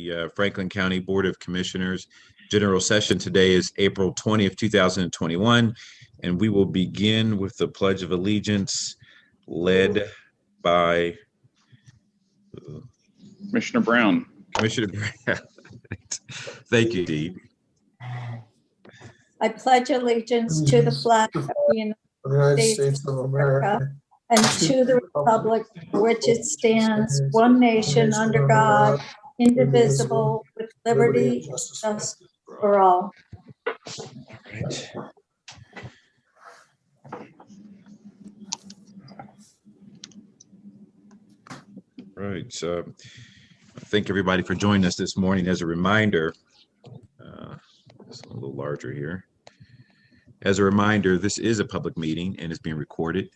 the Franklin County Board of Commissioners General Session. Today is April 20th, 2021, and we will begin with the Pledge of Allegiance led by Commissioner Brown. Commissioner Brown. Thank you, Dee. I pledge allegiance to the flag of the United States of America and to the republic for which it stands, one nation under God, indivisible, with liberty and justice for all. Right. So thank everybody for joining us this morning. As a reminder, it's a little larger here. As a reminder, this is a public meeting and is being recorded.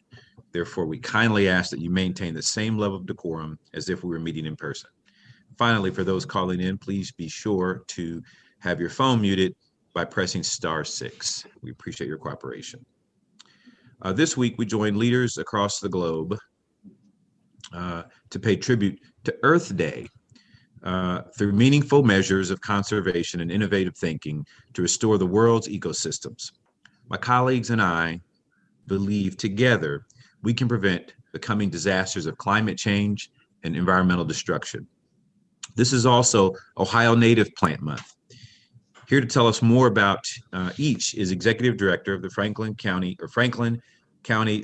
Therefore, we kindly ask that you maintain the same level of decorum as if we were meeting in person. Finally, for those calling in, please be sure to have your phone muted by pressing *6. We appreciate your cooperation. This week, we joined leaders across the globe to pay tribute to Earth Day through meaningful measures of conservation and innovative thinking to restore the world's ecosystems. My colleagues and I believe together we can prevent the coming disasters of climate change and environmental destruction. This is also Ohio Native Plant Month. Here to tell us more about each is Executive Director of the Franklin County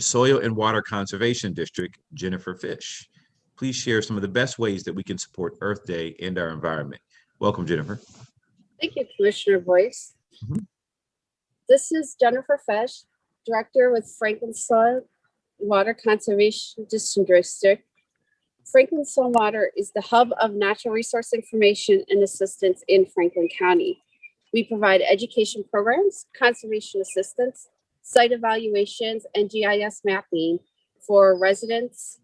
Soil and Water Conservation District, Jennifer Fish. Please share some of the best ways that we can support Earth Day and our environment. Welcome, Jennifer. Thank you, Commissioner Boyce. This is Jennifer Fish, Director with Franklin Soil Water Conservation District. Franklin Soil Water is the hub of natural resource information and assistance in Franklin County. We provide education programs, conservation assistance, site evaluations, and GIS mapping for residents,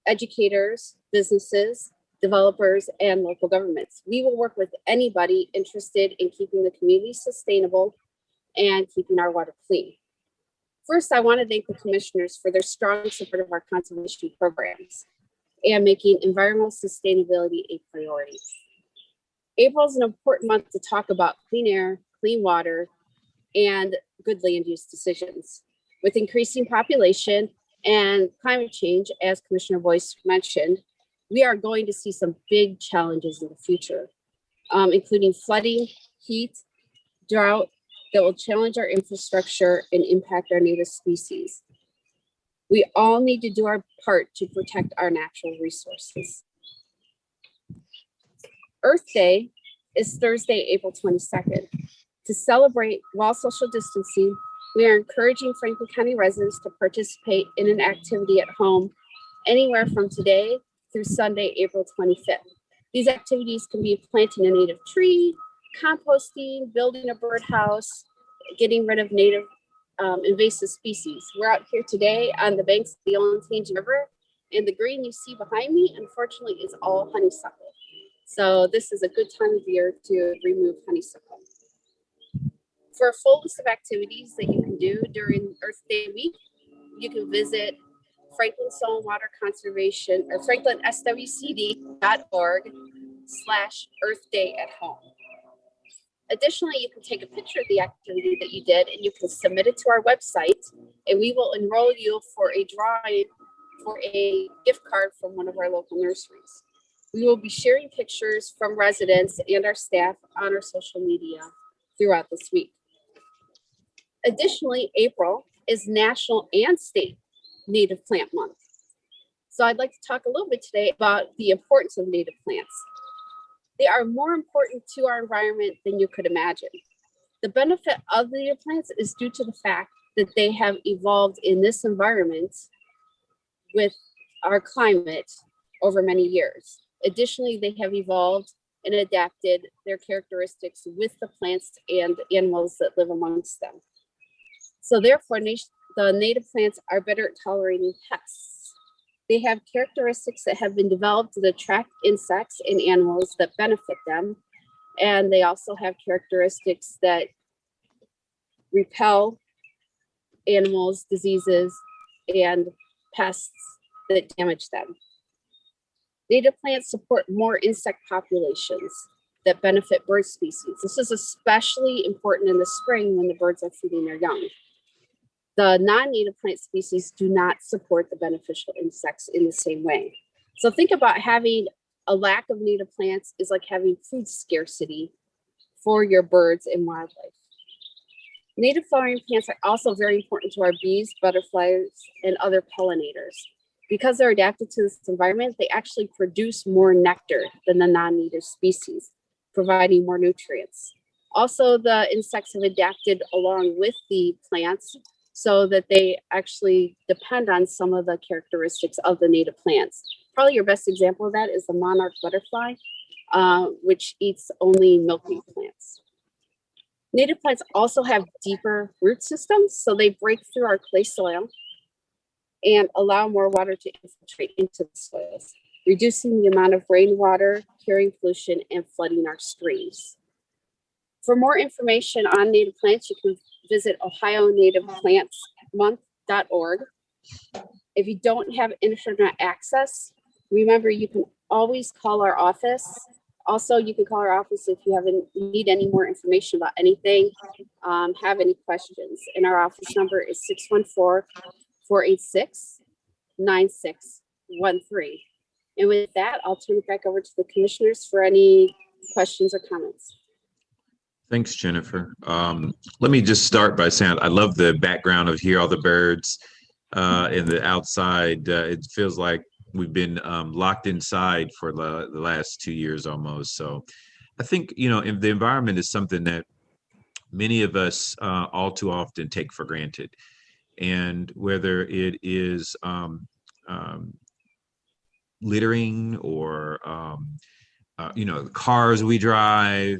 educators, businesses, developers, and local governments. We will work with anybody interested in keeping the community sustainable and keeping our water clean. First, I want to thank the commissioners for their strong support of our conservation programs and making environmental sustainability a priority. April is an important month to talk about clean air, clean water, and good land use decisions. With increasing population and climate change, as Commissioner Boyce mentioned, we are going to see some big challenges in the future, including flooding, heat, drought, that will challenge our infrastructure and impact our native species. We all need to do our part to protect our natural resources. Earth Day is Thursday, April 22nd. To celebrate while social distancing, we are encouraging Franklin County residents to participate in an activity at home anywhere from today through Sunday, April 25th. These activities can be planting a native tree, composting, building a birdhouse, getting rid of native invasive species. We're out here today on the banks of the Olentangy River, and the green you see behind me, unfortunately, is all honeysuckle. So this is a good time of year to remove honeysuckle. For a full list of activities that you can do during Earth Day week, you can visit Franklin Soil and Water Conservation or FranklinSWCD.org/Earth Day at home. Additionally, you can take a picture of the activity that you did and you can submit it to our website, and we will enroll you for a drawing for a gift card from one of our local nurseries. We will be sharing pictures from residents and our staff on our social media throughout this week. Additionally, April is National and State Native Plant Month. So I'd like to talk a little bit today about the importance of native plants. They are more important to our environment than you could imagine. The benefit of the native plants is due to the fact that they have evolved in this environment with our climate over many years. Additionally, they have evolved and adapted their characteristics with the plants and animals that live amongst them. So therefore, the native plants are better at tolerating pests. They have characteristics that have been developed to attract insects and animals that benefit them. And they also have characteristics that repel animals, diseases, and pests that damage them. Native plants support more insect populations that benefit bird species. This is especially important in the spring when the birds are feeding their young. The non-native plant species do not support the beneficial insects in the same way. So think about having a lack of native plants is like having food scarcity for your birds and wildlife. Native flowering plants are also very important to our bees, butterflies, and other pollinators. Because they're adapted to this environment, they actually produce more nectar than the non-native species, providing more nutrients. Also, the insects have adapted along with the plants so that they actually depend on some of the characteristics of the native plants. Probably your best example of that is the monarch butterfly, which eats only milkweed plants. Native plants also have deeper root systems, so they break through our clay soil and allow more water to infiltrate into the soils, reducing the amount of rainwater, carrying pollution, and flooding our streams. For more information on native plants, you can visit OhioNativePlantsMonth.org. If you don't have internet access, remember you can always call our office. Also, you can call our office if you need any more information about anything, have any questions. And our office number is 614-486-9613. And with that, I'll turn it back over to the commissioners for any questions or comments. Thanks, Jennifer. Let me just start by saying I love the background of hear all the birds in the outside. It feels like we've been locked inside for the last 2 years almost. So I think, the environment is something that many of us all too often take for granted. And whether it is littering or, the cars we drive,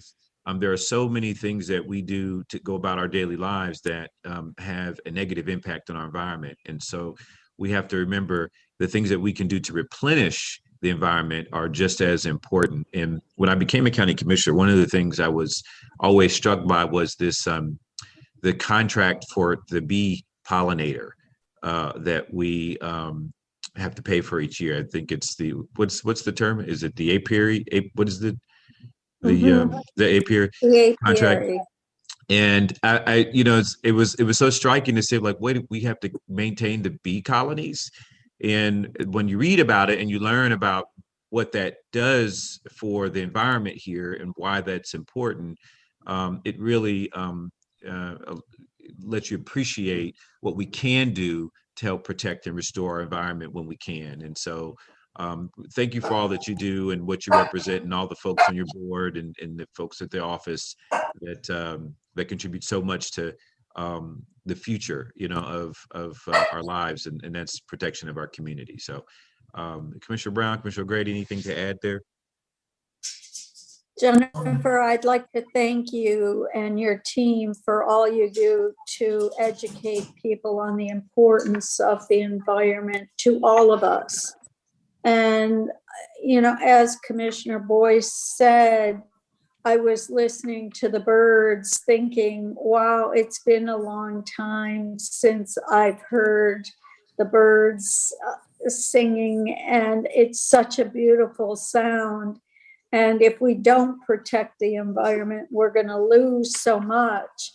there are so many things that we do to go about our daily lives that have a negative impact on our environment. And so we have to remember the things that we can do to replenish the environment are just as important. And when I became a county commissioner, one of the things I was always struck by was this, the contract for the bee pollinator that we have to pay for each year. I think it's the, what's the term? Is it the apiary? What is the apiary contract? And I it was so striking to say, like, wait, we have to maintain the bee colonies. And when you read about it and you learn about what that does for the environment here and why that's important, it really lets you appreciate what we can do to help protect and restore our environment when we can. And so thank you for all that you do and what you represent, and all the folks on your board and the folks at the office that contribute so much to the future, of our lives, and that's protection of our community. So Commissioner Brown, Commissioner Grady, anything to add there? Jennifer, I'd like to thank you and your team for all you do to educate people on the importance of the environment to all of us. And, as Commissioner Boyce said, I was listening to the birds thinking, wow, it's been a long time since I've heard the birds singing, and it's such a beautiful sound. And if we don't protect the environment, we're going to lose so much.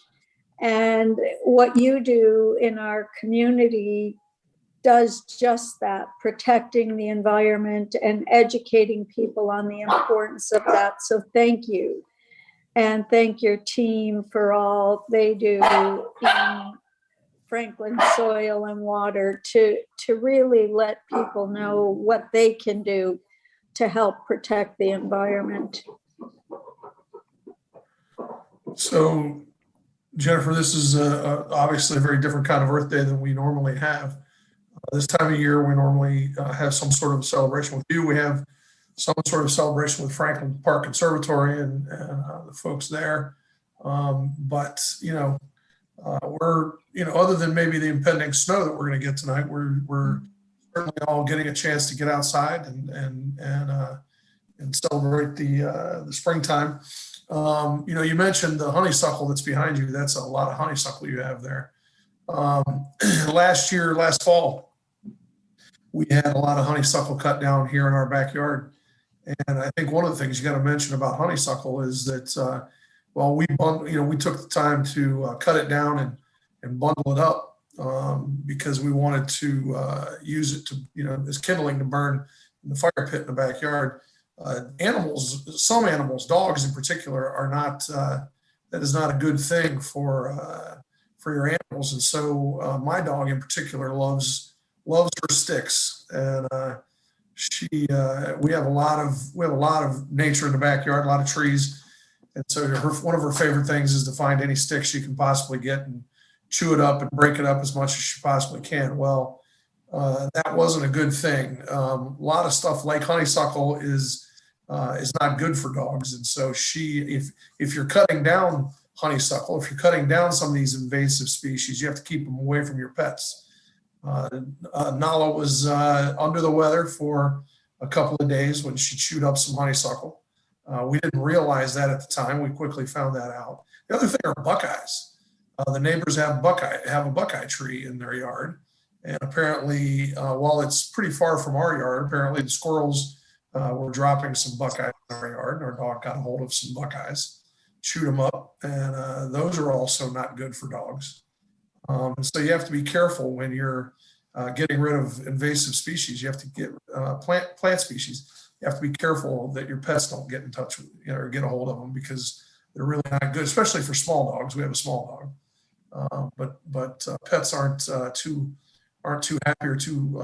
And what you do in our community does just that, protecting the environment and educating people on the importance of that. So thank you. And thank your team for all they do in Franklin Soil and Water to really let people know what they can do to help protect the environment. So, Jennifer, this is obviously a very different kind of Earth Day than we normally have. This time of year, we normally have some sort of celebration with you. We have some sort of celebration with Franklin Park Conservatory and the folks there. But we're, other than maybe the impending snow that we're going to get tonight, we're certainly all getting a chance to get outside and celebrate the springtime. You mentioned the honeysuckle that's behind you. That's a lot of honeysuckle you have there. Last fall, we had a lot of honeysuckle cut down here in our backyard. And I think one of the things you got to mention about honeysuckle is that, well, we took the time to cut it down and bundle it up because we wanted to use it to, as kindling to burn in the fire pit in the backyard. Some animals, dogs in particular, are not, that is not a good thing for your animals. And so my dog in particular loves her sticks. And we have a lot of nature in the backyard, a lot of trees. And so one of her favorite things is to find any sticks she can possibly get and chew it up and break it up as much as she possibly can. Well, that wasn't a good thing. A lot of stuff like honeysuckle is not good for dogs. And so if you're cutting down honeysuckle, if you're cutting down some of these invasive species, you have to keep them away from your pets. Nala was under the weather for a couple of days when she chewed up some honeysuckle. We didn't realize that at the time. We quickly found that out. The other thing are buckeyes. The neighbors have a buckeye tree in their yard. And apparently, while it's pretty far from our yard, apparently the squirrels were dropping some buckeyes in our yard. And our dog got a hold of some buckeyes, chewed them up. And those are also not good for dogs. So you have to be careful when you're getting rid of invasive species. You have to get plant species. You have to be careful that your pets don't get in touch with, or get a hold of them, because they're really not good, especially for small dogs. We have a small dog, but pets aren't too happy or too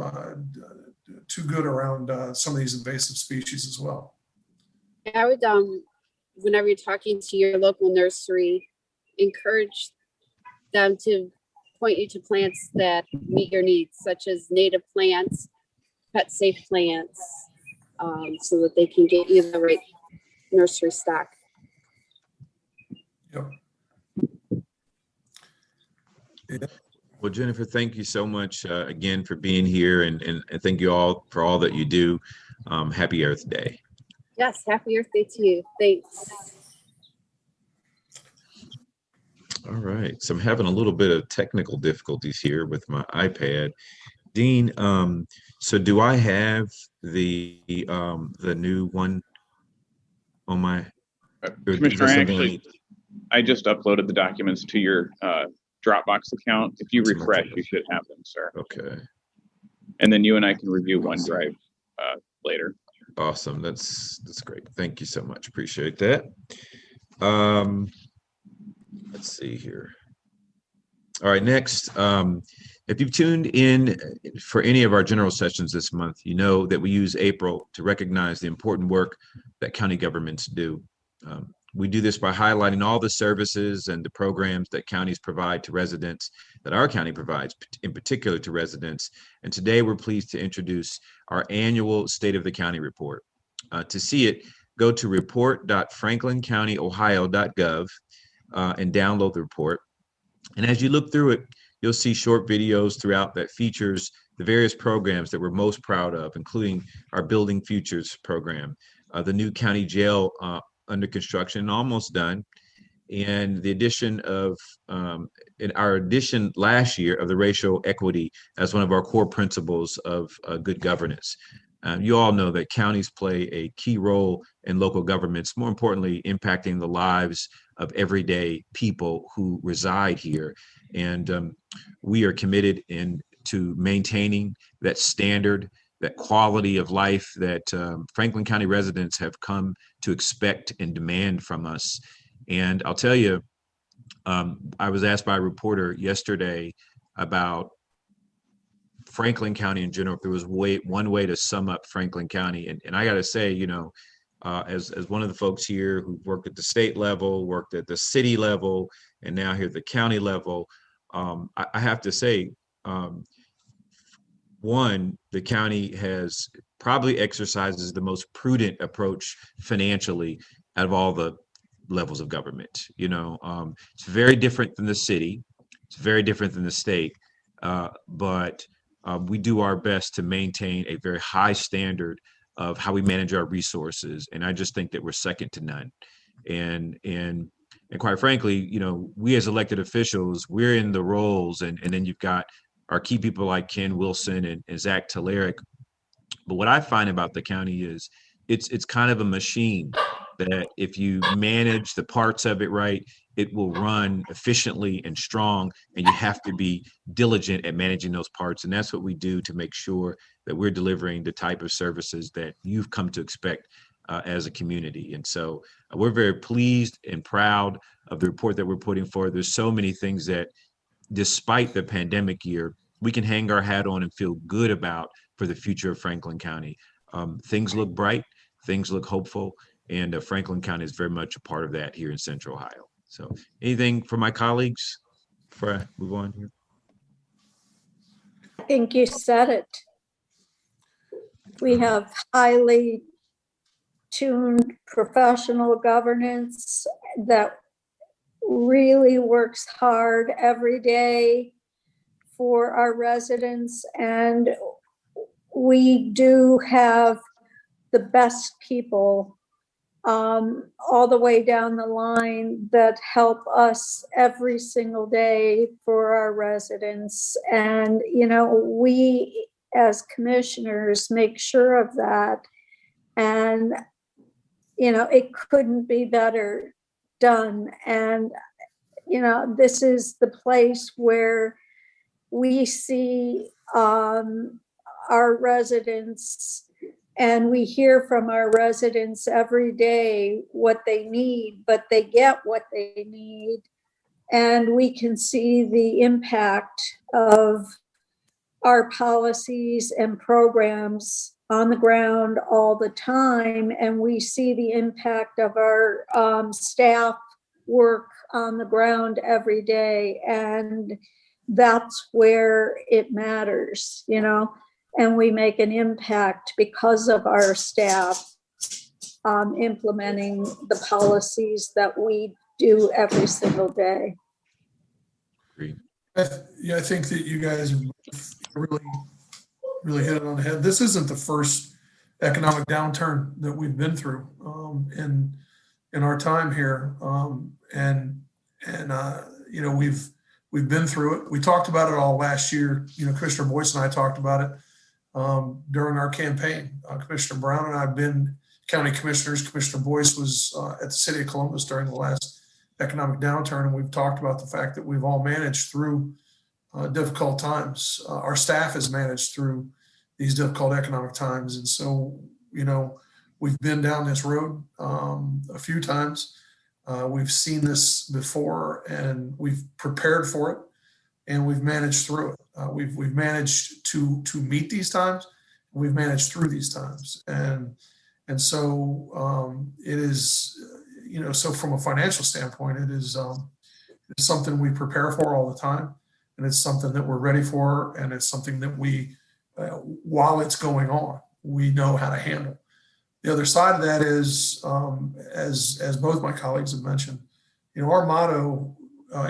good around some of these invasive species as well. I would, whenever you're talking to your local nursery, encourage them to point you to plants that meet your needs, such as native plants, pet safe plants, so that they can get you the right nursery stock. Yep. Yeah. Well, Jennifer, thank you so much again for being here, and thank you all for all that you do. Happy Earth Day. Yes, happy Earth Day to you. Thanks. All right, so I'm having a little bit of technical difficulties here with my iPad. Dean, so do I have the new one on my? Commissioner, I just uploaded the documents to your Dropbox account. If you refresh, you should have them, sir. Okay. And then you and I can review OneDrive later. Awesome. That's great. Thank you so much. Appreciate that. Let's see here. All right, next. If you've tuned in for any of our general sessions this month, you know that we use April to recognize the important work that county governments do. We do this by highlighting all the services and the programs that counties provide to residents, that our county provides in particular to residents. And today we're pleased to introduce our annual State of the County report. To see it, go to report.franklincountyohio.gov and download the report. And as you look through it, you'll see short videos throughout that features the various programs that we're most proud of, including our Building Futures program, the new county jail under construction and almost done, and the addition of in our addition last year of the racial equity as one of our core principles of good governance. You all know that counties play a key role in local governments, more importantly, impacting the lives of everyday people who reside here. And we are committed to maintaining that standard, that quality of life that Franklin County residents have come to expect and demand from us. And I'll tell you, I was asked by a reporter yesterday about Franklin County in general, if there was one way to sum up Franklin County. And I got to say, as one of the folks here who worked at the state level, worked at the city level, and now here at the county level, I have to say, one, the county has probably exercises the most prudent approach financially out of all the levels of government. It's very different than the city. It's very different than the state. But we do our best to maintain a very high standard of how we manage our resources. And I just think that we're second to none. And quite frankly, we as elected officials, we're in the roles, and then you've got our key people like Ken Wilson and Zach Telerik. But what I find about the county is it's kind of a machine that if you manage the parts of it right, it will run efficiently and strong, and you have to be diligent at managing those parts. And that's what we do to make sure that we're delivering the type of services that you've come to expect as a community. And so we're very pleased and proud of the report that we're putting forward. There's so many things that, despite the pandemic year, we can hang our hat on and feel good about for the future of Franklin County. Things look bright, things look hopeful, and Franklin County is very much a part of that here in Central Ohio. So anything from my colleagues before I move on here? I think you said it. We have highly tuned professional governance that really works hard every day for our residents, and we do have the best people all the way down the line that help us every single day for our residents. And, you know, we as commissioners make sure of that. And, you know, it couldn't be better done. And, you know, this is the place where we see our residents, and we hear from our residents every day what they need, but they get what they need. And we can see the impact of our policies and programs on the ground all the time. And we see the impact of our staff work on the ground every day. And that's where it matters, you know, and we make an impact because of our staff implementing the policies that we do every single day. Great. Yeah, I think that you guys really hit it on the head. This isn't the first economic downturn that we've been through in our time here, you know, we've been through it. We talked about it all last year. You know, Commissioner Boyce and I talked about it during our campaign. Commissioner Brown and I have been county commissioners. Commissioner Boyce was at the city of Columbus during the last economic downturn, and we've talked about the fact that we've all managed through difficult times. Our staff has managed through these difficult economic times. And so, you know, we've been down this road a few times. We've seen this before, and we've prepared for it, and we've managed through it. We've managed to meet these times. We've managed through these times, and so it is, you know, so from a financial standpoint, it is it's something we prepare for all the time, and it's something that we're ready for, and it's something that we, while it's going on, we know how to handle. The other side of that is, as both my colleagues have mentioned, you know, our motto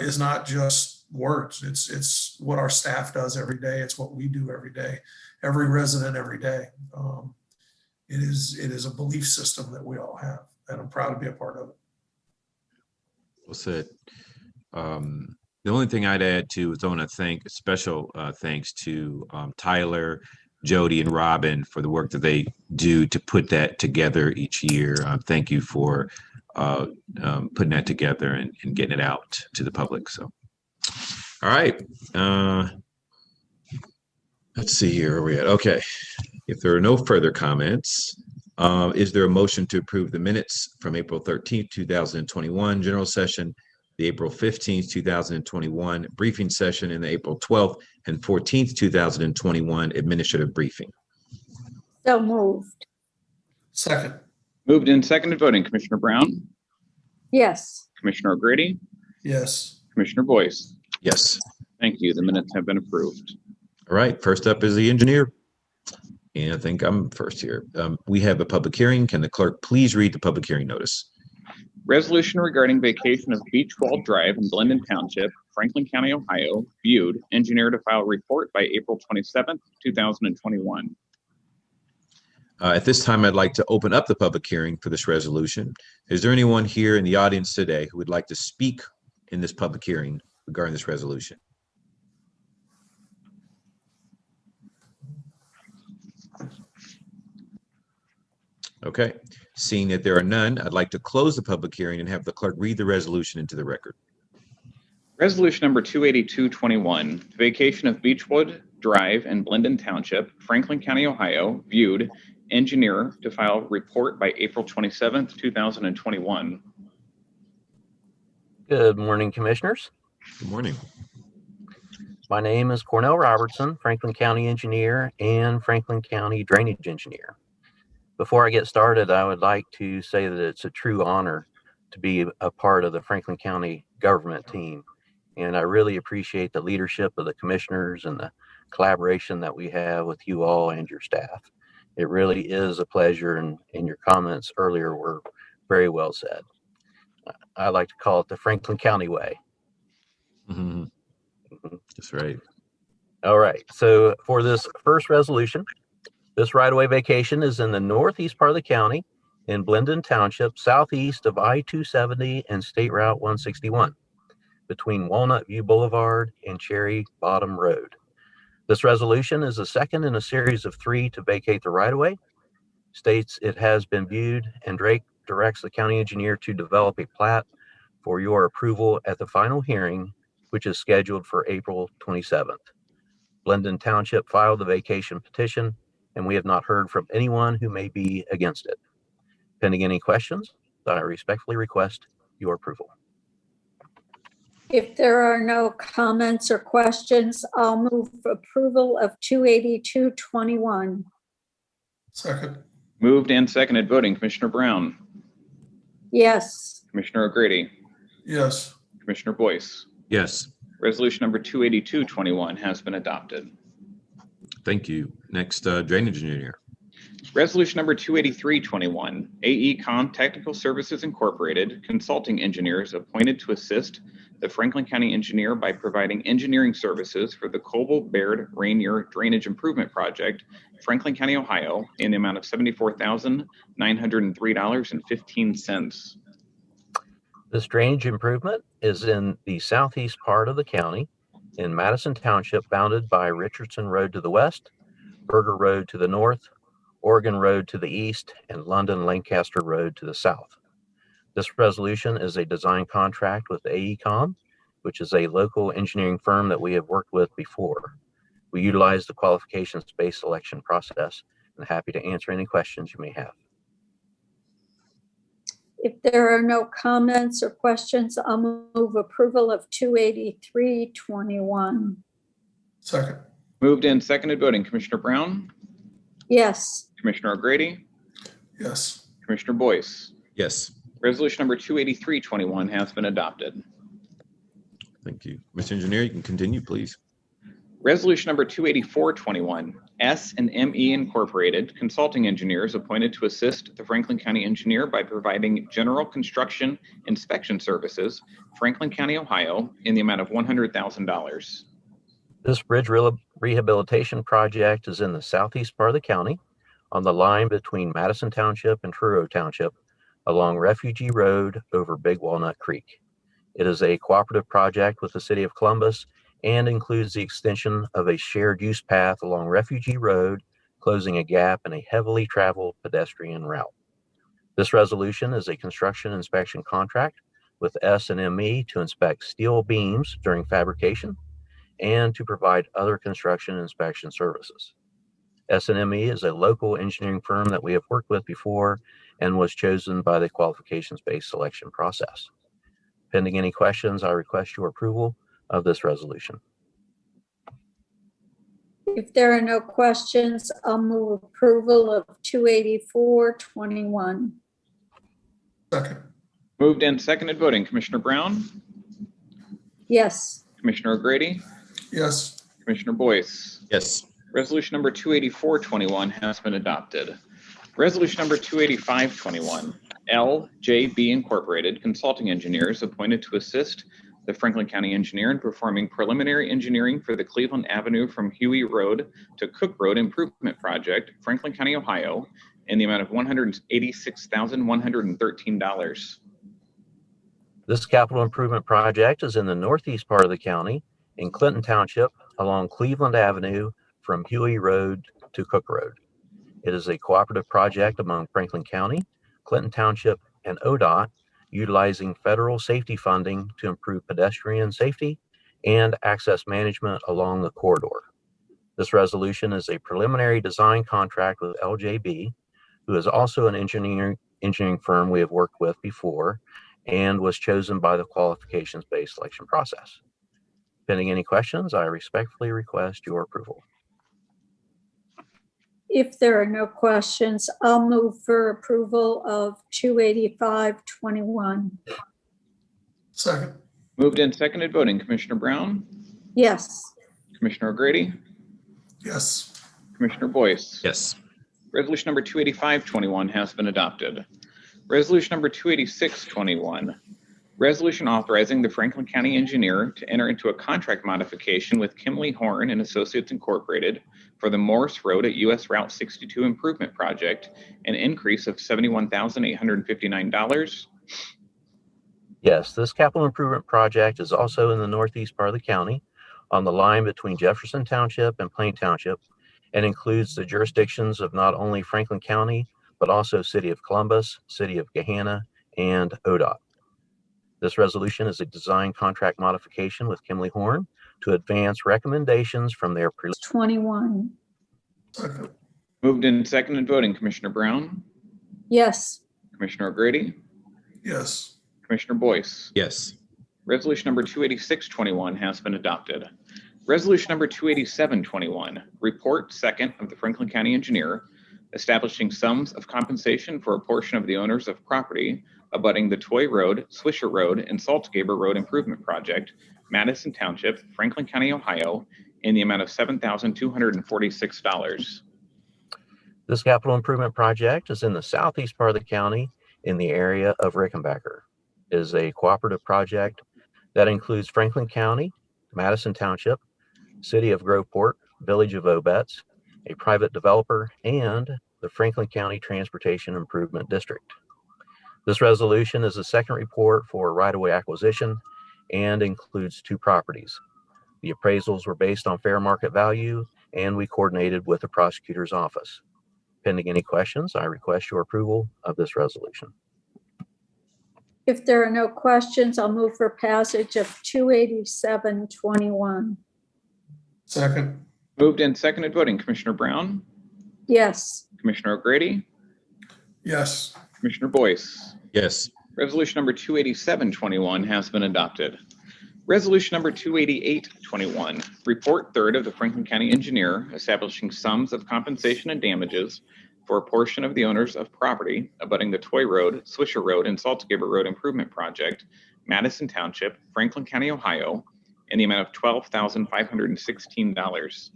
is not just words. It's what our staff does every day. It's what we do every day, every resident every day. It is a belief system that we all have, and I'm proud to be a part of it. Well said. The only thing I'd add to is I want to thank special thanks to Tyler, Jody, and Robin for the work that they do to put that together each year. Thank you for putting that together and getting it out to the public. So, all right. Let's see here where we at. Okay. If there are no further comments, is there a motion to approve the minutes from April 13th, 2021 general session, the April 15th, 2021 briefing session, and the April 12th and 14th, 2021 administrative briefing? So moved. Second. Moved and seconded voting. Commissioner Brown? Yes. Commissioner O'Grady? Yes. Commissioner Boyce? Yes. Thank you. The minutes have been approved. All right. First up is the engineer. And I think I'm first here. We have a public hearing. Can the clerk please read the public hearing notice? Resolution regarding vacation of Beach Wall Drive in Lyndon Township, Franklin County, Ohio, viewed. Engineer to file report by April 27th, 2021. At this time, I'd like to open up the public hearing for this resolution. Is there anyone here in the audience today who would like to speak in this public hearing regarding this resolution? Okay. Seeing that there are none, I'd like to close the public hearing and have the clerk read the resolution into the record. Resolution number 28221, vacation of Beechwood Drive in Lyndon Township, Franklin County, Ohio, viewed, engineer to file report by April 27th, 2021. Good morning, Commissioners. Good morning. My name is Cornell Robertson, Franklin County Engineer and Franklin County Drainage Engineer. Before I get started, I would like to say that it's a true honor to be a part of the Franklin County government team. And I really appreciate the leadership of the commissioners and the collaboration that we have with you all and your staff. It really is a pleasure, and your comments earlier were very well said. I like to call it the Franklin County way. Mhm. That's right. All right, so for this first resolution, this right-of-way vacation is in the northeast part of the county in Lyndon Township, southeast of I-270 and State Route 161, between Walnut View Boulevard and Cherry Bottom Road. This resolution is the second in a series of 3 to vacate the right-of-way. States it has been viewed, and Drake directs the county engineer to develop a plat for your approval at the final hearing, which is scheduled for April 27th. Lyndon Township filed the vacation petition, and we have not heard from anyone who may be against it. Pending any questions, I respectfully request your approval. If there are no comments or questions, I'll move approval of 28221. Second. Moved and seconded voting, Commissioner Brown, Yes. Commissioner O'Grady, Yes. Commissioner Boyce. Yes. Resolution number 28221 has been adopted. Thank you. Next, drainage engineer. Resolution number 28321, AECom Technical Services Incorporated, consulting engineers appointed to assist the Franklin County engineer by providing engineering services for the Coble-Baird-Rainier Drainage Improvement Project, Franklin County, Ohio, in the amount of $74,903.15. This drainage improvement is in the southeast part of the county in Madison Township, bounded by Richardson Road to the west, Berger Road to the north, Oregon Road to the east, and London Lancaster Road to the south. This resolution is a design contract with AECom, which is a local engineering firm that we have worked with before. We utilize the qualifications-based selection process, and happy to answer any questions you may have. If there are no comments or questions, I'll move approval of 28321. Second. Moved and seconded voting, Commissioner Brown, Yes. Commissioner O'Grady, Yes. Commissioner Boyce. Yes. Resolution number 28321 has been adopted. Thank you. Mr. Engineer, you can continue, please. Resolution number 28421, S&ME Incorporated, consulting engineers appointed to assist the Franklin County engineer by providing general construction inspection services, Franklin County, Ohio, in the amount of $100,000. This bridge rehabilitation project is in the southeast part of the county on the line between Madison Township and Truro Township along Refugee Road over Big Walnut Creek. It is a cooperative project with the City of Columbus and includes the extension of a shared use path along Refugee Road, closing a gap in a heavily traveled pedestrian route. This resolution is a construction inspection contract with S&ME to inspect steel beams during fabrication and to provide other construction inspection services. S&ME is a local engineering firm that we have worked with before and was chosen by the qualifications-based selection process. Pending any questions, I request your approval of this resolution. If there are no questions, I'll move approval of 28421. Second. Moved and seconded voting, Commissioner Brown, Yes. Commissioner O'Grady, Yes. Commissioner Boyce. Yes. Resolution number 28421 has been adopted. Resolution number 28521, LJB Incorporated, consulting engineers appointed to assist the Franklin County engineer in performing preliminary engineering for the Cleveland Avenue from Huey Road to Cook Road Improvement Project, Franklin County, Ohio, in the amount of $186,113. This capital improvement project is in the northeast part of the county in Clinton Township along Cleveland Avenue from Huey Road to Cook Road. It is a cooperative project among Franklin County, Clinton Township, and ODOT, utilizing federal safety funding to improve pedestrian safety and access management along the corridor. This resolution is a preliminary design contract with LJB, who is also an engineering firm we have worked with before and was chosen by the qualifications-based selection process. Pending any questions, I respectfully request your approval. If there are no questions, I'll move for approval of 285-21. Second. Moved and seconded, voting Commissioner Brown, Yes. Commissioner O'Grady, Yes. Commissioner Boyce. Yes. Resolution number 285-21 has been adopted. Resolution number 286-21, resolution authorizing the Franklin County engineer to enter into a contract modification with Kimley Horn and Associates Incorporated for the Morse Road at US Route 62 Improvement Project, an increase of $71,859. Yes, this capital improvement project is also in the northeast part of the county on the line between Jefferson Township and Plain Township, and includes the jurisdictions of not only Franklin County, but also City of Columbus, City of Gahanna, and ODOT. This resolution is a design contract modification with Kimley Horn to advance recommendations from their 21. Second. Moved and seconded, voting Commissioner Brown, Yes. Commissioner O'Grady, Yes. Commissioner Boyce. Yes. Resolution number 286-21 has been adopted. Resolution number 287-21, report second of the Franklin County engineer establishing sums of compensation for a portion of the owners of property abutting the Toy Road, Swisher Road, and Saltgaber Road Improvement Project, Madison Township, Franklin County, Ohio, in the amount of $7,246. This capital improvement project is in the southeast part of the county in the area of Rickenbacker. It is a cooperative project that includes Franklin County, Madison Township, City of Groveport, Village of Obetz, a private developer, and the Franklin County Transportation Improvement District. This resolution is the second report for right-of-way acquisition and includes two properties. The appraisals were based on fair market value, and we coordinated with the prosecutor's office. Pending any questions, I request your approval of this resolution. If there are no questions, I'll move for passage of 287-21. Second. Moved and seconded, voting Commissioner Brown, Yes. Commissioner O'Grady, Yes. Commissioner Boyce. Yes. Resolution number 287-21 has been adopted. Resolution number 288-21, report third of the Franklin County engineer establishing sums of compensation and damages for a portion of the owners of property abutting the Toy Road, Swisher Road, and Saltgaber Road Improvement Project, Madison Township, Franklin County, Ohio, in the amount of $12,516.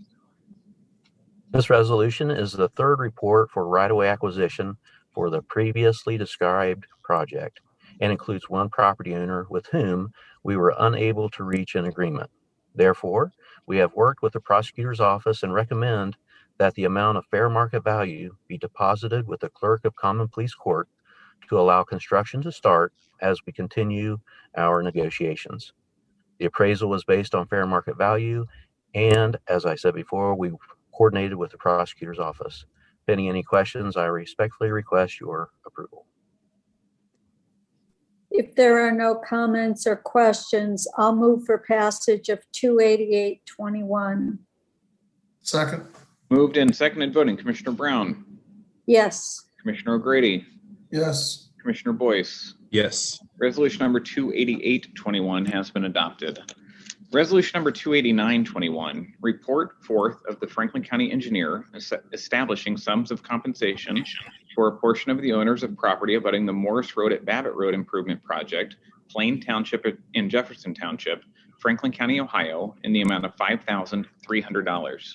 This resolution is the third report for right-of-way acquisition for the previously described project and includes one property owner with whom we were unable to reach an agreement. Therefore, we have worked with the prosecutor's office and recommend that the amount of fair market value be deposited with the Clerk of Common Pleas Court to allow construction to start as we continue our negotiations. The appraisal was based on fair market value, and as I said before, we coordinated with the prosecutor's office. Pending any questions, I respectfully request your approval. If there are no comments or questions, I'll move for passage of 288-21. Second. Moved and seconded, voting Commissioner Brown, Yes. Commissioner O'Grady, Yes. Commissioner Boyce. Yes. Resolution number 288-21 has been adopted. Resolution number 289-21, report fourth of the Franklin County engineer establishing sums of compensation for a portion of the owners of property abutting the Morris Road at Babbitt Road Improvement Project, Plain Township and Jefferson Township, Franklin County, Ohio, in the amount of $5,300.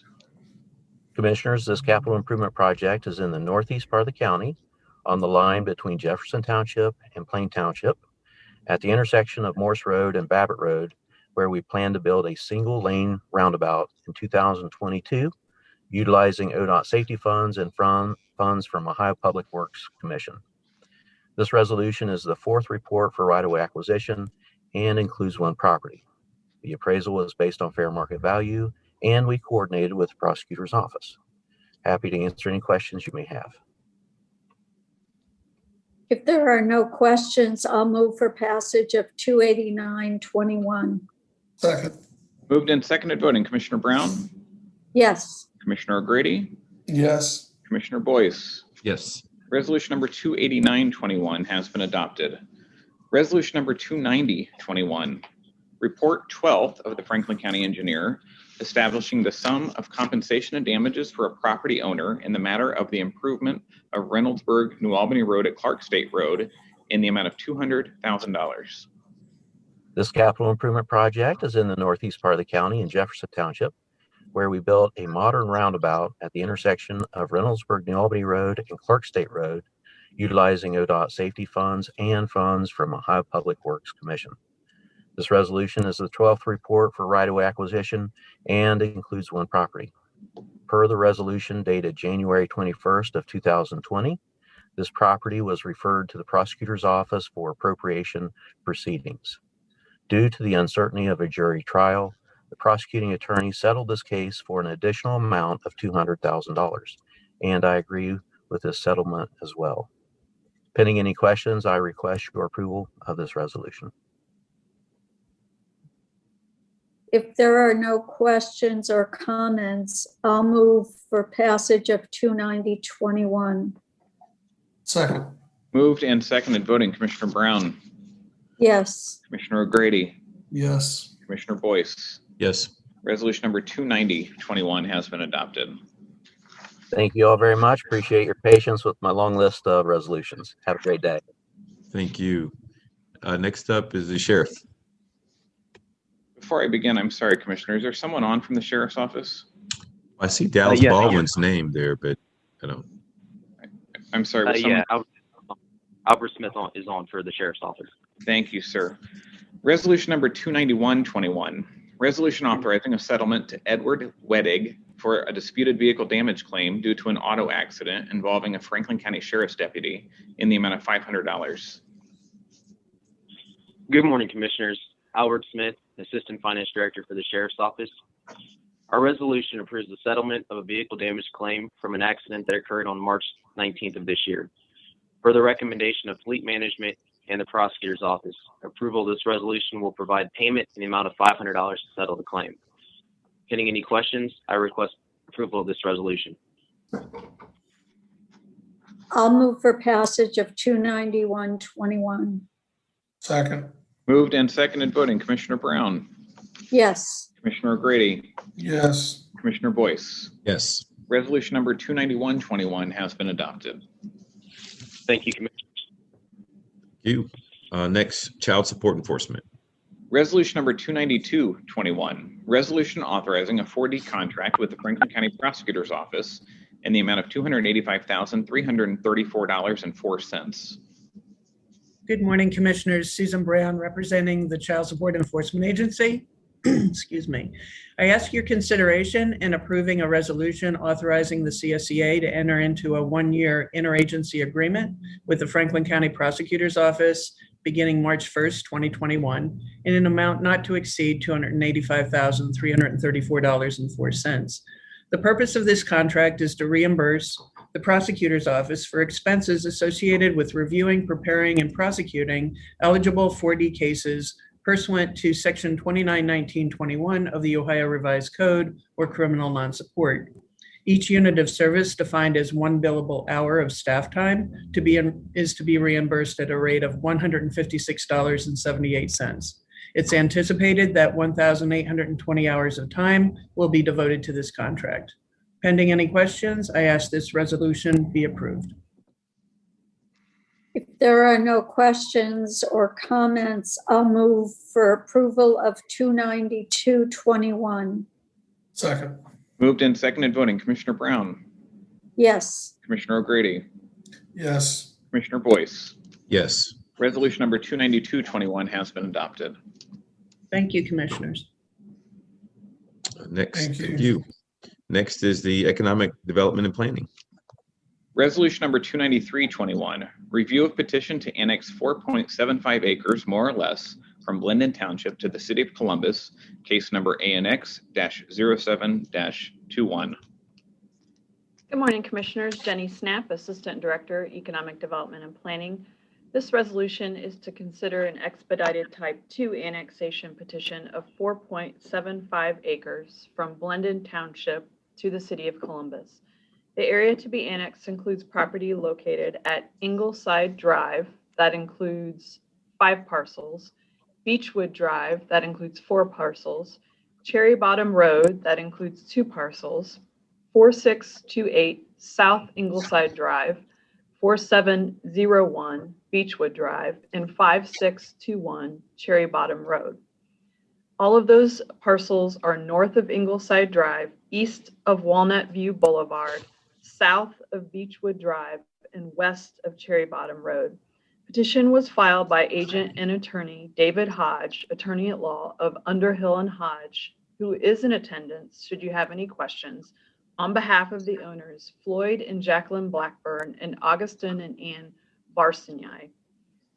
Commissioners, this capital improvement project is in the northeast part of the county on the line between Jefferson Township and Plain Township at the intersection of Morse Road and Babbitt Road, where we plan to build a single lane roundabout in 2022, utilizing ODOT safety funds and funds from Ohio Public Works Commission. This resolution is the fourth report for right-of-way acquisition and includes one property. The appraisal was based on fair market value, and we coordinated with the prosecutor's office. Happy to answer any questions you may have. If there are no questions, I'll move for passage of 289-21. Second. Moved and seconded voting. Commissioner Brown, Yes. Commissioner O'Grady, Yes. Commissioner Boyce. Yes. Resolution number 289-21 has been adopted. Resolution number 290-21, Report 12th of the Franklin County Engineer, establishing the sum of compensation and damages for a property owner in the matter of the improvement of Reynoldsburg, New Albany Road at Clark State Road in the amount of $200,000. This capital improvement project is in the northeast part of the county in Jefferson Township, where we built a modern roundabout at the intersection of Reynoldsburg, New Albany Road and Clark State Road, utilizing ODOT safety funds and funds from Ohio Public Works Commission. This resolution is the 12th report for right-of-way acquisition and includes one property. Per the resolution dated January 21st of 2020, this property was referred to the prosecutor's office for appropriation proceedings. Due to the uncertainty of a jury trial, the prosecuting attorney settled this case for an additional amount of $200,000, and I agree with this settlement as well. Pending any questions, I request your approval of this resolution. If there are no questions or comments, I'll move for passage of 290-21. Second. Moved and seconded voting. Commissioner Brown, Yes. Commissioner O'Grady, Yes. Commissioner Boyce. Yes. Resolution number 290-21 has been adopted. Thank you all very much. Appreciate your patience with my long list of resolutions. Have a great day. Thank you. Next up is the sheriff. Before I begin, I'm sorry, Commissioner, is there someone on from the Sheriff's Office? I see Dallas Yes, Baldwin's name there, but I don't. I'm sorry. Was someone... Albert Smith is on for the Sheriff's Office. Thank you, sir. Resolution number 291-21, resolution authorizing a settlement to Edward Wedig for a disputed vehicle damage claim due to an auto accident involving a Franklin County Sheriff's deputy in the amount of $500. Good morning, Commissioners. Albert Smith, Assistant Finance Director for the Sheriff's Office. Our resolution approves the settlement of a vehicle damage claim from an accident that occurred on March 19th of this year. Per the recommendation of Fleet Management and the Prosecutor's Office, approval of this resolution will provide payment in the amount of $500 to settle the claim. Pending any questions, I request approval of this resolution. I'll move for passage of 291-21. Second. Moved and seconded voting. Commissioner Brown, Yes. Commissioner O'Grady, Yes. Commissioner Boyce. Yes. Resolution number 291-21 has been adopted. Thank you, Commissioners. Thank you. Next, child support enforcement. Resolution number 292-21, resolution authorizing a 4D contract with the Franklin County Prosecutor's Office in the amount of $285,334.04. Good morning, Commissioners. Susan Brown, representing the Child Support Enforcement Agency. Excuse me. I ask your consideration in approving a resolution authorizing the CSEA to enter into a one-year interagency agreement with the Franklin County Prosecutor's Office beginning March 1st, 2021, in an amount not to exceed $285,334.04. The purpose of this contract is to reimburse the Prosecutor's Office for expenses associated with reviewing, preparing, and prosecuting eligible 4D cases pursuant to Section 291921 of the Ohio Revised Code, or criminal non-support. Each unit of service defined as one billable hour of staff time is to be reimbursed at a rate of $156.78. It's anticipated that 1,820 hours of time will be devoted to this contract. Pending any questions, I ask this resolution be approved. If there are no questions or comments, I'll move for approval of 292-21. Second. Moved and seconded voting. Commissioner Brown, Yes. Commissioner O'Grady, Yes. Commissioner Boyce. Yes. Resolution number 292-21 has been adopted. Thank you, Commissioners. Next, Thank you. thank you. Next is the economic development and planning. Resolution number 293-21, review of petition to annex 4.75 acres, more or less, from Lyndon Township to the City of Columbus, case number ANX-07-21. Good morning, Commissioners. Jenny Snap, Assistant Director, Economic Development and Planning. This resolution is to consider an expedited Type 2 annexation petition of 4.75 acres from Lyndon Township to the City of Columbus. The area to be annexed includes property located at Ingleside Drive, that includes 5 parcels, Beechwood Drive, that includes 4 parcels, Cherry Bottom Road, that includes 2 parcels, 4628 South Ingleside Drive, 4701 Beechwood Drive, and 5621 Cherry Bottom Road. All of those parcels are north of Ingleside Drive, east of Walnut View Boulevard, south of Beechwood Drive, and west of Cherry Bottom Road. Petition was filed by agent and attorney David Hodge, attorney at law of Underhill and Hodge, who is in attendance should you have any questions, on behalf of the owners, Floyd and Jacqueline Blackburn and Augustin and Ann Barsignai.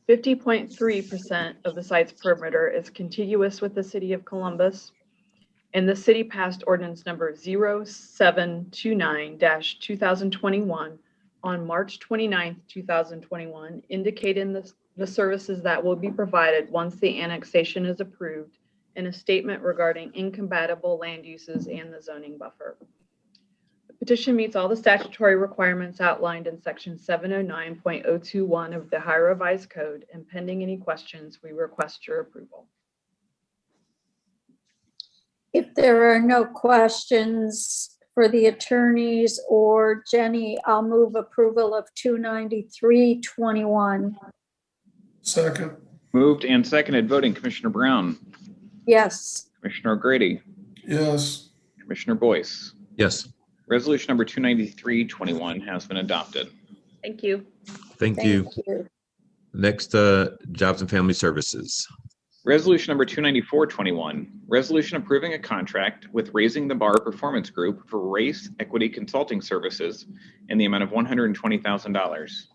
50.3% of the site's perimeter is contiguous with the City of Columbus, and the city passed ordinance number 0729-2021 on March 29th, 2021, indicating the services that will be provided once the annexation is approved, and a statement regarding incompatible land uses and the zoning buffer. Petition meets all the statutory requirements outlined in section 709.021 of the Ohio Revised Code, and pending any questions, we request your approval. If there are no questions for the attorneys or Jenny, I'll move approval of 293-21. Second. Moved and seconded. Voting, Commissioner Brown, Yes. Commissioner O'Grady, Yes. Commissioner Boyce. Yes. Resolution number 293-21 has been adopted. Thank you. Thank you. Next, Jobs and Family Services. Resolution number 294-21, resolution approving a contract with Raising the Bar Performance Group for race equity consulting services in the amount of $120,000.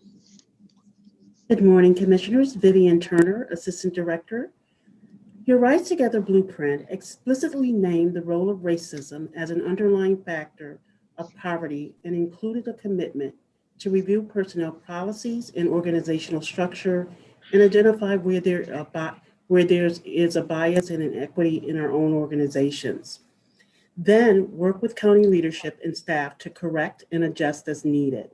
Good morning, Commissioners. Vivian Turner, Assistant Director. Your Rise Together Blueprint explicitly named the role of racism as an underlying factor of poverty and included a commitment to review personnel policies and organizational structure and identify where there is a bias and inequity in our own organizations. Then work with county leadership and staff to correct and adjust as needed.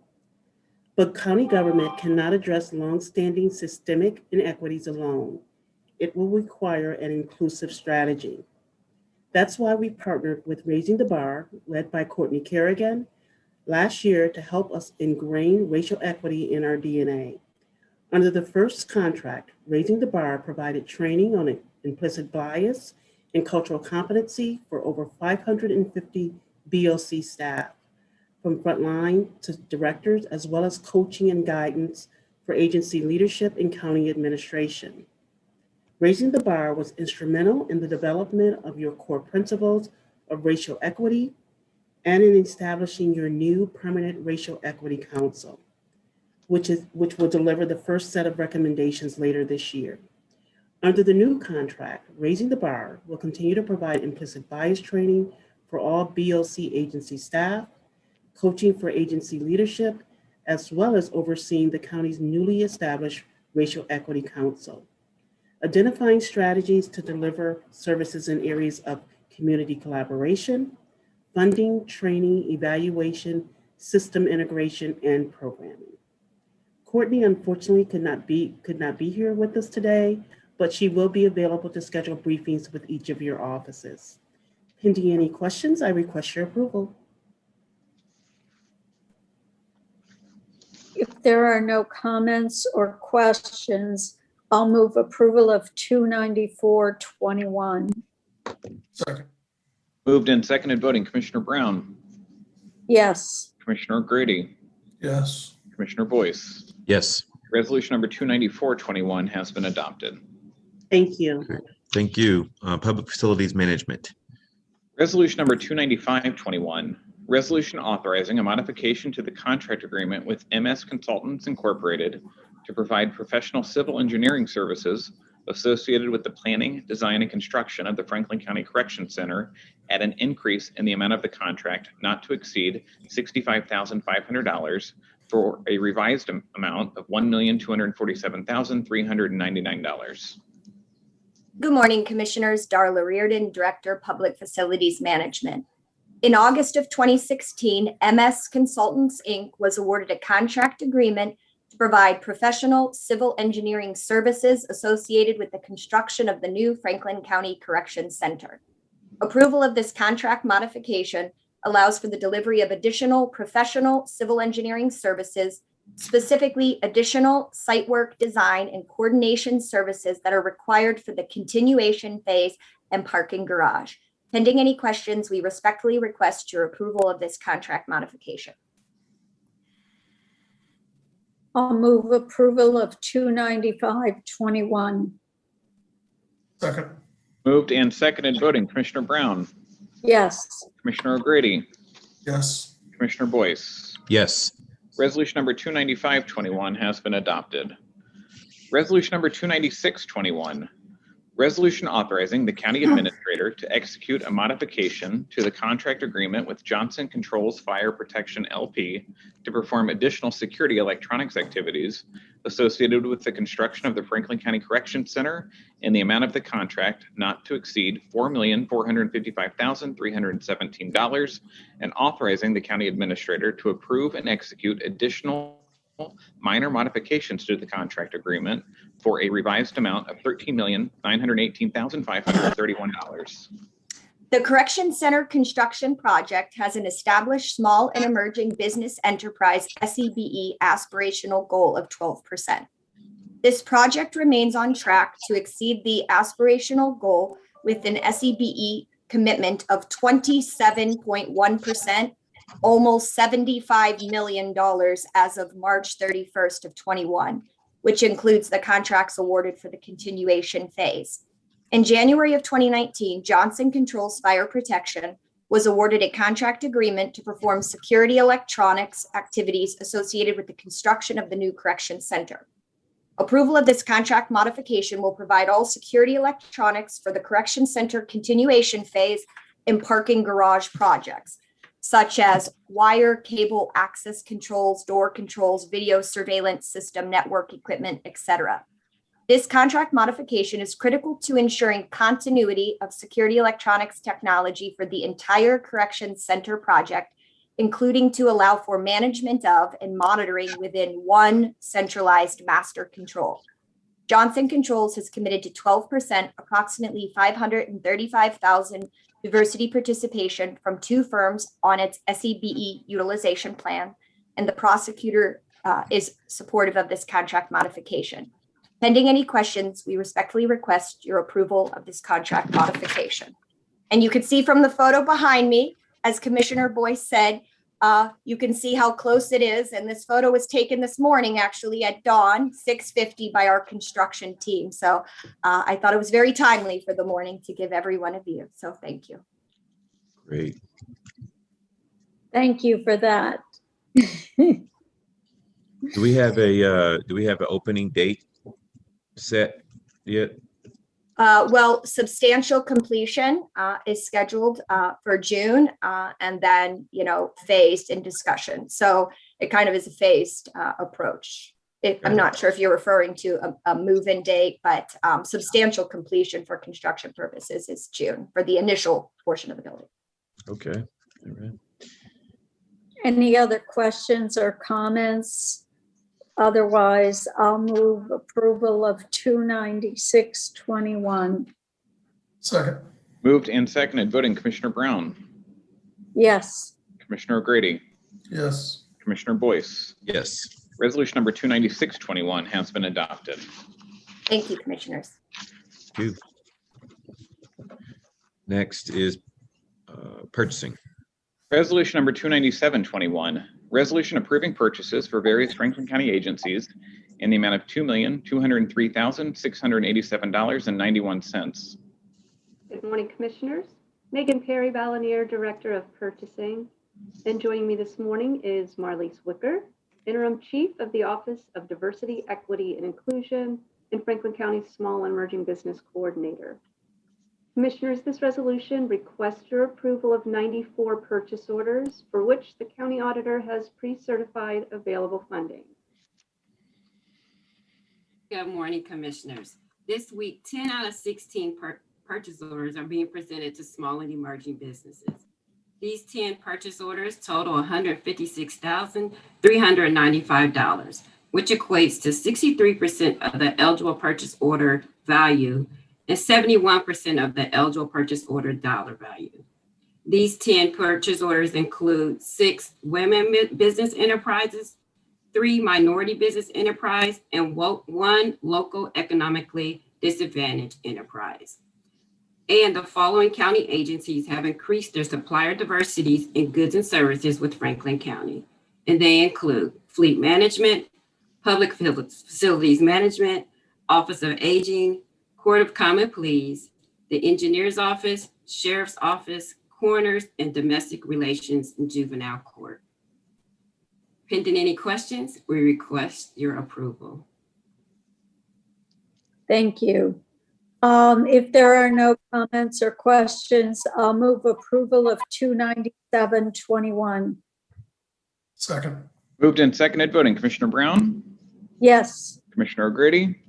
But county government cannot address longstanding systemic inequities alone. It will require an inclusive strategy. That's why we partnered with Raising the Bar, led by Courtney Kerrigan, last year to help us ingrain racial equity in our DNA. Under the first contract, Raising the Bar provided training on implicit bias and cultural competency for over 550 BOC staff, from frontline to directors, as well as coaching and guidance for agency leadership and county administration. Raising the Bar was instrumental in the development of your core principles of racial equity and in establishing your new permanent Racial Equity Council, which will deliver the first set of recommendations later this year. Under the new contract, Raising the Bar will continue to provide implicit bias training for all BOC agency staff, coaching for agency leadership, as well as overseeing the county's newly established Racial Equity Council. Identifying strategies to deliver services in areas of community collaboration, funding, training, evaluation, system integration, and programming. Courtney unfortunately could not be here with us today, but she will be available to schedule briefings with each of your offices. Pending any questions, I request your approval. If there are no comments or questions, I'll move approval of 294-21. Second. Moved and seconded. Voting, Commissioner Brown, Yes. Commissioner O'Grady, Yes. Commissioner Boyce. Yes. Resolution number 294-21 has been adopted. Thank you. Thank you. Public Facilities Management. Resolution number 295-21, resolution authorizing a modification to the contract agreement with MS Consultants Incorporated to provide professional civil engineering services associated with the planning, design, and construction of the Franklin County Correction Center at an increase in the amount of the contract not to exceed $65,500 for a revised amount of $1,247,399. Good morning, Commissioners. Darla Reardon, Director, Public Facilities Management. In August of 2016, MS Consultants, Inc. was awarded a contract agreement to provide professional civil engineering services associated with the construction of the new Franklin County Correction Center. Approval of this contract modification allows for the delivery of additional professional civil engineering services, specifically additional site work design and coordination services that are required for the continuation phase and parking garage. Pending any questions, we respectfully request your approval of this contract modification. I'll move approval of 295-21. Second. Moved and seconded voting. Commissioner Brown, Yes. Commissioner O'Grady, Yes. Commissioner Boyce. Yes. Resolution number 295-21 has been adopted. Resolution number 296-21, resolution authorizing the county administrator to execute a modification to the contract agreement with Johnson Controls Fire Protection LP to perform additional security electronics activities associated with the construction of the Franklin County Correction Center in the amount of the contract not to exceed $4,455,317, and authorizing the county administrator to approve and execute additional minor modifications to the contract agreement for a revised amount of $13,918,531. The Correction Center construction project has an established small and emerging business enterprise SEBE aspirational goal of 12%. This project remains on track to exceed the aspirational goal with an SEBE commitment of 27.1%, almost $75 million as of March 31st of 21, which includes the contracts awarded for the continuation phase. In January of 2019, Johnson Controls Fire Protection was awarded a contract agreement to perform security electronics activities associated with the construction of the new correction center. Approval of this contract modification will provide all security electronics for the correction center continuation phase and parking garage projects, such as wire, cable, access controls, door controls, video surveillance system, network equipment, etc. This contract modification is critical to ensuring continuity of security electronics technology for the entire correction center project, including to allow for management of and monitoring within one centralized master control. Johnson Controls has committed to 12%, approximately $535,000 diversity participation from two firms on its SEBE utilization plan, and the prosecutor is supportive of this contract modification. Pending any questions, we respectfully request your approval of this contract modification. And you can see from the photo behind me, as Commissioner Boyce said, you can see how close it is. And this photo was taken this morning, actually at dawn, 6:50 by our construction team. So I thought it was very timely for the morning to give everyone a view. So thank you. Great. Thank you for that. Do we have an opening date set yet? Well, substantial completion is scheduled for June, and then, phased in discussion. So it kind of is a phased approach. I'm not sure if you're referring to a move-in date, but substantial completion for construction purposes is June for the initial portion of the building. Okay. All right. Any other questions or comments? Otherwise, I'll move approval of 296-21. Second. Moved and seconded voting. Commissioner Brown, Yes. Commissioner O'Grady, Yes. Commissioner Boyce. Yes. Resolution number 296-21 has been adopted. Thank you, Commissioners. Thank you. Next is purchasing. Resolution number 297-21, resolution approving purchases for various Franklin County agencies in the amount of $2,203,687.91. Good morning, Commissioners. Megan Perry Balanier, Director of Purchasing. And joining me this morning is Marlise Wicker, Interim Chief of the Office of Diversity, Equity, and Inclusion, and Franklin County Small and Emerging Business Coordinator. Commissioners, this resolution requests your approval of 94 purchase orders for which the county auditor has pre-certified available funding. Good morning, Commissioners. This week, 10 out of 16 purchase orders are being presented to small and emerging businesses. These 10 purchase orders total $156,395, which equates to 63% of the eligible purchase order value and 71% of the eligible purchase order dollar value. These 10 purchase orders include 6 women business enterprises, 3 minority business enterprise, and 1 local economically disadvantaged enterprise. And the following county agencies have increased their supplier diversities in goods and services with Franklin County. And they include Fleet Management, Public Facilities Management, Office of Aging, Court of Common Pleas, the Engineer's Office, Sheriff's Office, Coroners, and Domestic Relations and Juvenile Court. Pending any questions, we request your approval. Thank you. If there are no comments or questions, I'll move approval of 297-21. Second. Moved and seconded, voting Commissioner Brown, Yes. Commissioner O'Grady,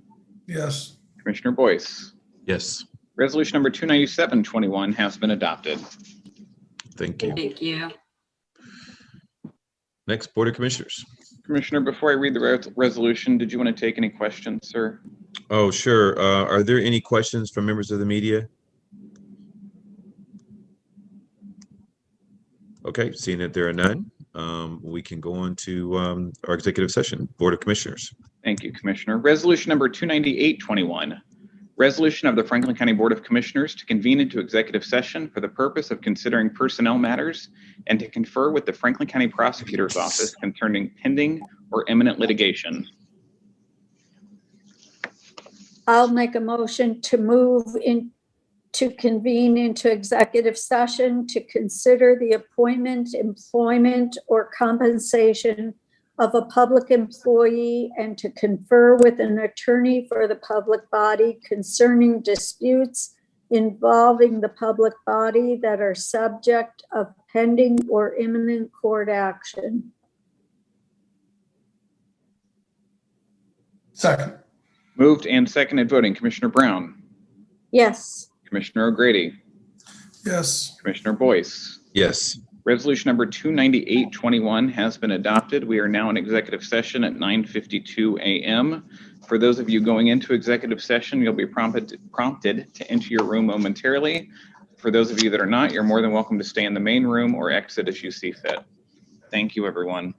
Yes. Commissioner Boyce. Yes. Resolution number 297-21 has been adopted. Thank you. Thank you. Next, Board of Commissioners. Commissioner, before I read the resolution, did you want to take any questions, sir? Oh, sure. Are there any questions from members of the media? Okay, seeing that there are none, we can go on to our executive session. Board of Commissioners. Thank you, Commissioner. Resolution number 298-21. Resolution of the Franklin County Board of Commissioners to convene into executive session for the purpose of considering personnel matters and to confer with the Franklin County Prosecutor's Office concerning pending or imminent litigation. I'll make a motion to move in to convene into executive session to consider the appointment, employment, or compensation of a public employee and to confer with an attorney for the public body concerning disputes involving the public body that are subject of pending or imminent court action. Second. Moved and seconded, voting Commissioner Brown, Yes. Commissioner O'Grady, Yes. Commissioner Boyce. Yes. Resolution number 298-21 has been adopted. We are now in executive session at 9:52 a.m. For those of you going into executive session, you'll be prompted to enter your room momentarily. For those of you that are not, you're more than welcome to stay in the main room or exit as you see fit. Thank you, everyone.